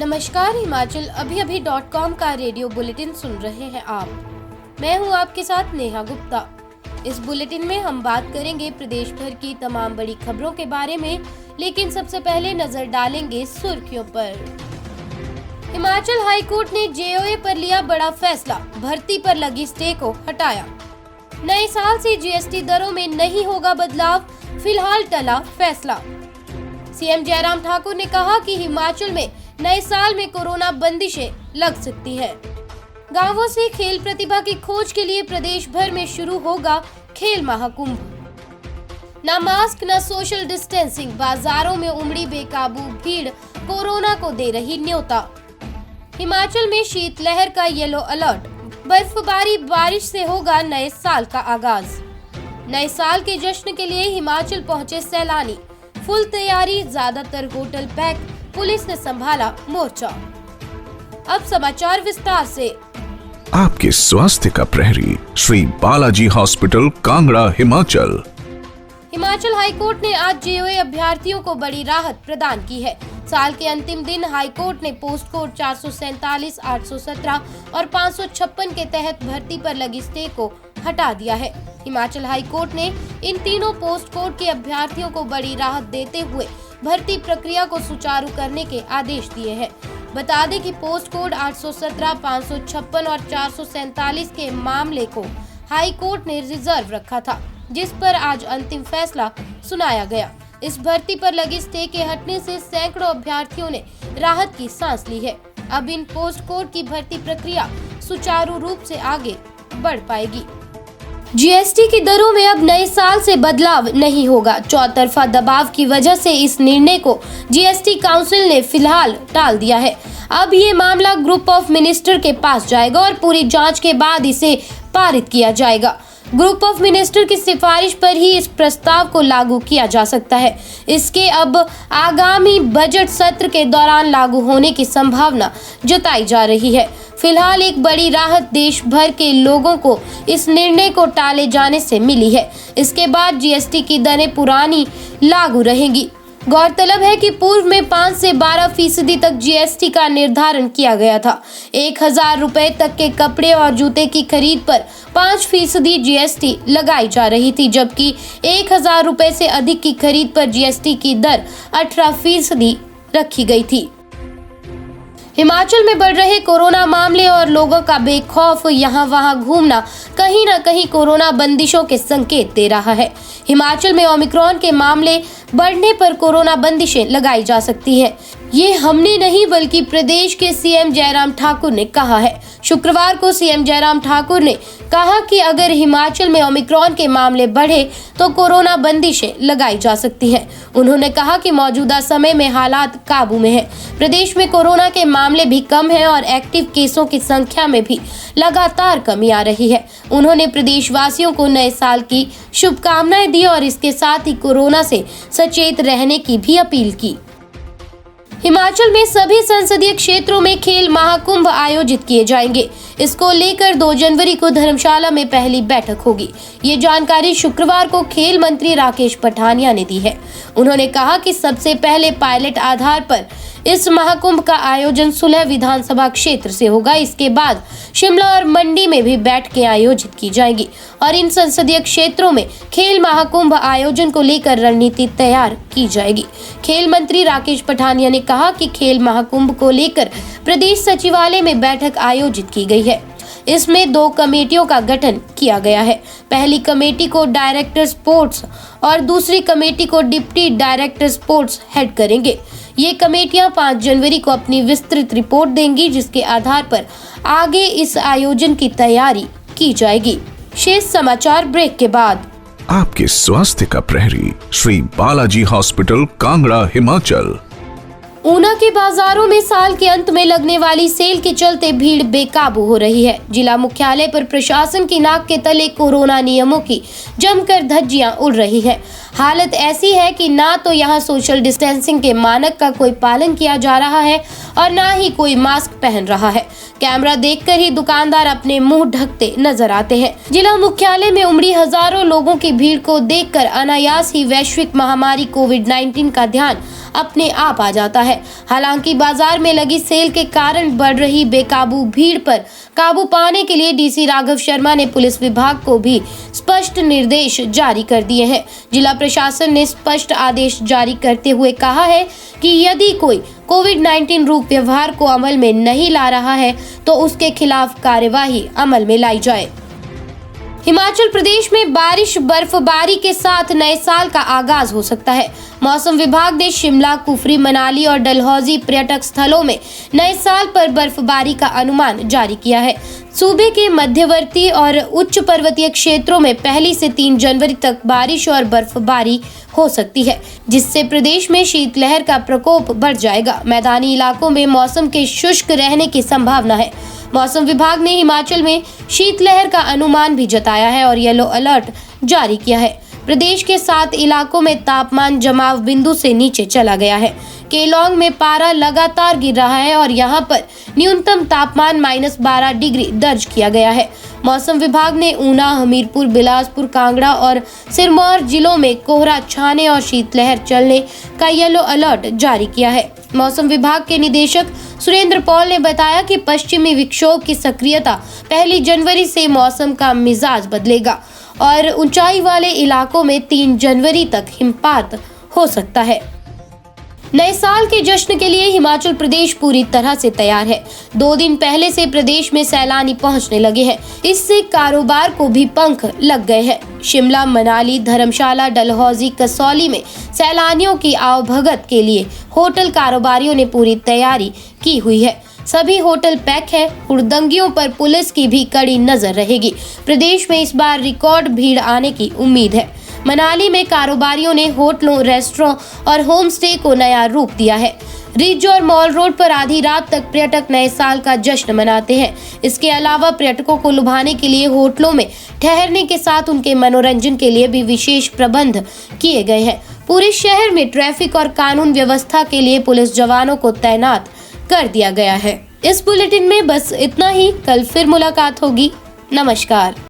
नमस्कार, हिमाचल का radio bulletin सुन रहे हैं आप। मैं हूं आपके साथ नेहा गुप्ता। इस बुलेटिन में हम बात करेंगे प्रदेश भर की तमाम बड़ी खबरों के बारे में, लेकिन सबसे पहले नजर डालेंगे सुर्खियों पर। हिमाचल हाई कोर्ट ने जेओए पर लिया बड़ा फैसला, भर्ती पर लगी स्टे को हटाया। नए साल से जीएसटी दरों में नहीं होगा बदलाव, फिलहाल टला फैसला। सीएम जयराम ठाकुर ने कहा कि हिमाचल में नए साल में कोरोना बंदिशें लग सकती हैं। गांवों से खेल प्रतिभा की खोज के लिए प्रदेश भर में शुरू होगा खेल महाकुंभ। न मास्क न सोशल डिस्टेंसिंग, बाजारों में उमड़ी बेकाबू भीड़ कोरोना को दे रही न्योता। हिमाचल में शीतलहर का येलो अलर्ट, बर्फबारी बारिश से होगा नए साल का आगाज। नए साल के जश्न के लिए हिमाचल पहुंचे सैलानी, फुल तैयारी, ज्यादातर होटल पैक, पुलिस ने संभाला मोर्चा। अब समाचार विस्तार से। आपके स्वास्थ्य का प्रहरी, Shri Balaji hospital, Kangra, Himachal. Himachal high court ने आज जेओए अभ्यर्थियों को बड़ी राहत प्रदान की है। साल के अंतिम दिन हाई कोर्ट ने पोस्ट कोड 447, 817 और 556 के तहत भर्ती पर लगी स्टे को हटा दिया है। हिमाचल हाई कोर्ट ने इन तीनों पोस्ट कोड के अभ्यर्थियों को बड़ी राहत देते हुए भर्ती प्रक्रिया को सुचारू करने के आदेश दिए हैं। बता दें कि पोस्ट कोड 817, 556 और 447 के मामले को हाई कोर्ट ने रिजर्व रखा था, जिस पर आज अंतिम फैसला सुनाया गया। इस भर्ती पर लगी स्टे के हटने से सैकड़ों अभ्यर्थियों ने राहत की सांस ली है। अब इन पोस्ट कोड की भर्ती प्रक्रिया सुचारू रूप से आगे बढ़ पाएगी। जीएसटी की दरों में अब नए साल से बदलाव नहीं होगा। चौतरफा दबाव की वजह से इस निर्णय को जीएसटी काउंसिल ने फिलहाल टाल दिया है। अब ये मामला ग्रुप ऑफ मिनिस्टर के पास जाएगा और पूरी जांच के बाद इसे पारित किया जाएगा। ग्रुप ऑफ मिनिस्टर की सिफारिश पर ही इस प्रस्ताव को लागू किया जा सकता है। इसके अब आगामी बजट सत्र के दौरान लागू होने की संभावना जताई जा रही है। फिलहाल एक बड़ी राहत देश भर के लोगों को इस निर्णय को टाले जाने से मिली है। इसके बाद जीएसटी की दरें पुरानी लागू रहेंगी। गौरतलब है कि पूर्व में 5 से 12% तक जीएसटी का निर्धारण किया गया था। 1000 रुपए तक के कपड़े और जूते की खरीद पर 5% जीएसटी लगाई जा रही थी, जबकि 1000 रुपए से अधिक की खरीद पर जीएसटी की दर 18% रखी गई थी। हिमाचल में बढ़ रहे कोरोना मामले और लोगों का बेखौफ यहाँ वहाँ घूमना कहीं न कहीं कोरोना बंदिशों के संकेत दे रहा है। हिमाचल में ओमिक्रॉन के मामले बढ़ने पर कोरोना बंदिशें लगाई जा सकती हैं। ये हमने नहीं बल्कि प्रदेश के सीएम जयराम ठाकुर ने कहा है। शुक्रवार को सीएम जयराम ठाकुर ने कहा कि अगर हिमाचल में ओमिक्रॉन के मामले बढ़े तो कोरोना बंदिशें लगाई जा सकती हैं। उन्होंने कहा कि मौजूदा समय में हालात काबू में है। प्रदेश में कोरोना के मामले भी कम हैं और एक्टिव केसों की संख्या में भी लगातार कमी आ रही है। उन्होंने प्रदेशवासियों को नए साल की शुभकामनाएं दी और इसके साथ ही कोरोना से सचेत रहने की भी अपील की। हिमाचल में सभी संसदीय क्षेत्रों में खेल महाकुंभ आयोजित किए जाएंगे। इसको लेकर 2 जनवरी को धर्मशाला में पहली बैठक होगी। ये जानकारी शुक्रवार को खेल मंत्री राकेश पठानिया ने दी है। उन्होंने कहा कि सबसे पहले पायलट आधार पर इस महाकुंभ का आयोजन सुलह विधानसभा क्षेत्र से होगा। इसके बाद शिमला और मंडी में भी बैठकें आयोजित की जाएंगी और इन संसदीय क्षेत्रों में खेल महाकुंभ आयोजन को लेकर रणनीति तैयार की जाएगी। खेल मंत्री राकेश पठानिया ने कहा कि खेल महाकुंभ को लेकर प्रदेश सचिवालय में बैठक आयोजित की गई है। इसमें 2 कमेटियों का गठन किया गया है। पहली कमेटी को डायरेक्टर स्पोर्ट्स और दूसरी कमेटी को डिप्टी डायरेक्टर स्पोर्ट्स हेड करेंगे। ये कमेटियां 5 जनवरी को अपनी विस्तृत रिपोर्ट देंगी, जिसके आधार पर आगे इस आयोजन की तैयारी की जाएगी। शेष समाचार ब्रेक के बाद। आपके स्वास्थ्य का प्रहरी, श्री बालाजी हॉस्पिटल, कांगड़ा, हिमाचल। ऊना के बाजारों में साल के अंत में लगने वाली सेल के चलते भीड़ बेकाबू हो रही है। जिला मुख्यालय पर प्रशासन की नाक के तले कोरोना नियमों की जमकर धज्जियां उड़ रही है। हालत ऐसी है कि ना तो यहाँ सोशल डिस्टेंसिंग के मानक का कोई पालन किया जा रहा है और ना ही कोई मास्क पहन रहा है। कैमरा देखकर ही दुकानदार अपने मुंह ढकते नजर आते हैं। जिला मुख्यालय में उमड़ी हजारों लोगों की भीड़ को देखकर अनायास ही वैश्विक महामारी कोविड-19 का ध्यान अपने आप आ जाता है। हालांकि बाजार में लगी सेल के कारण बढ़ रही बेकाबू भीड़ पर काबू पाने के लिए डीसी राघव शर्मा ने पुलिस विभाग को भी स्पष्ट निर्देश जारी कर दिए हैं। जिला प्रशासन ने स्पष्ट आदेश जारी करते हुए कहा है कि यदि कोई कोविड-19 रूप व्यवहार को अमल में नहीं ला रहा है तो उसके खिलाफ कार्यवाही अमल में लाई जाए। हिमाचल प्रदेश में बारिश बर्फबारी के साथ नए साल का आगाज हो सकता है। मौसम विभाग ने शिमला, कुफरी, मनाली और डलहौजी पर्यटक स्थलों में नए साल पर बर्फबारी का अनुमान जारी किया है। सूबे के मध्यवर्ती और उच्च पर्वतीय क्षेत्रों में 1 से 3 जनवरी तक बारिश और बर्फबारी हो सकती है, जिससे प्रदेश में शीतलहर का प्रकोप बढ़ जाएगा। मैदानी इलाकों में मौसम के शुष्क रहने की संभावना है। मौसम विभाग ने हिमाचल में शीतलहर का अनुमान भी जताया है और येलो अलर्ट जारी किया है। प्रदेश के 7 इलाकों में तापमान जमाव बिंदु से नीचे चला गया है। केलोंग में पारा लगातार गिर रहा है और यहां पर न्यूनतम तापमान -12 डिग्री दर्ज किया गया है। मौसम विभाग ने ऊना, हमीरपुर, बिलासपुर, कांगड़ा और सिरमौर जिलों में कोहरा छाने और शीतलहर चलने का येलो अलर्ट जारी किया है। मौसम विभाग के निदेशक सुरेंद्र पॉल ने बताया कि पश्चिमी विक्षोभ की सक्रियता 1 जनवरी से मौसम का मिजाज बदलेगा और ऊंचाई वाले इलाकों में 3 जनवरी तक हिमपात हो सकता है। नए साल के जश्न के लिए हिमाचल प्रदेश पूरी तरह से तैयार है। 2 दिन पहले से प्रदेश में सैलानी पहुंचने लगे हैं। इससे कारोबार को भी पंख लग गए हैं। शिमला, मनाली, धर्मशाला, डलहौजी, कसौली में सैलानियों की आवभगत के लिए होटल कारोबारियों ने पूरी तैयारी की हुई है। सभी होटल पैक है। हुड़दंगियों पर पुलिस की भी कड़ी नजर रहेगी। प्रदेश में इस बार रिकॉर्ड भीड़ आने की उम्मीद है। मनाली में कारोबारियों ने होटलों, रेस्टोरेंट और होम स्टे को नया रूप दिया है। रिज और मॉल रोड पर आधी रात तक पर्यटक नए साल का जश्न मनाते हैं। इसके अलावा पर्यटकों को लुभाने के लिए होटलों में ठहरने के साथ उनके मनोरंजन के लिए भी विशेष प्रबंध किए गए हैं। पूरे शहर में ट्रैफिक और कानून व्यवस्था के लिए पुलिस जवानों को तैनात कर दिया गया है। इस बुलेटिन में बस इतना ही। कल फिर मुलाकात होगी। नमस्कार।